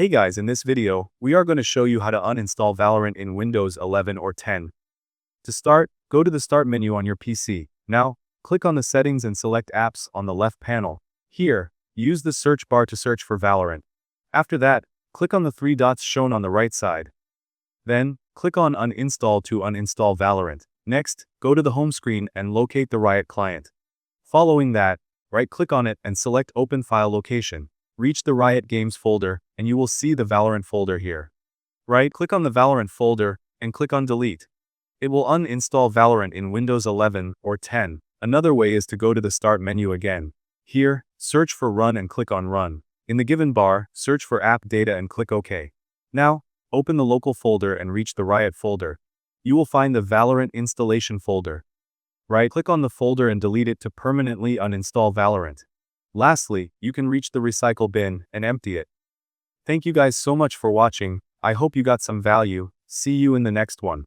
Hey guys, in this video, we are going to show you how to uninstall Valorant in Windows 11 or 10. To start, go to the Start menu on your PC. Now, click on the Settings and select Apps on the left panel. Here, use the search bar to search for Valorant. After that, click on the three dots shown on the right side. Then, click on Uninstall to uninstall Valorant. Next, go to the home screen and locate the Riot Client. Following that, right-click on it and select Open File Location. Reach the Riot Games folder, and you will see the Valorant folder here. Right-click on the Valorant folder, and click on Delete. It will uninstall Valorant in Windows 11 or 10. Another way is to go to the Start menu again. Here, search for Run and click on Run. In the given bar, search for App Data and click OK. Now, open the local folder and reach the Riot folder. You will find the Valorant installation folder. Right-click on the folder and delete it to permanently uninstall Valorant. Lastly, you can reach the recycle bin and empty it. Thank you guys so much for watching. I hope you got some value. See you in the next one.